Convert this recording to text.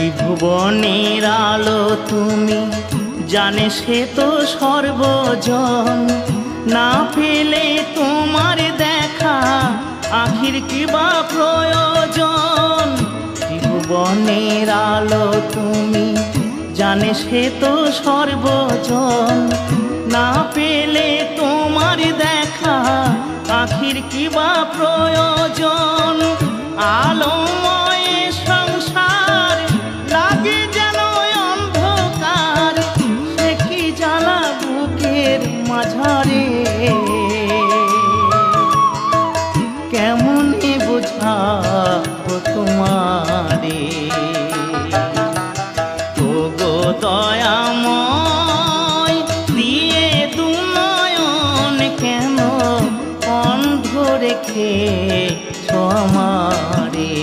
ত্রিভুবনের আলো তুমি, জানে সে তো সর্বজন। না পেলে তোমার দেখা আখির কিবা প্রয়োজন। ত্রিভুবনের আলো তুমি, জানে সে তো সর্বজন। না পেলে তোমার দেখা আখির কিবা প্রয়োজন। আলোময় সংসার লাগে যেন অন্ধকার, সে কি জ্বালা বুকের মাঝারে। কেমনে বোঝাবো তোমারে, ওগো দয়াময় দিয়ে দু নয়ন কেন অন্ধ রেখেছ আমারে।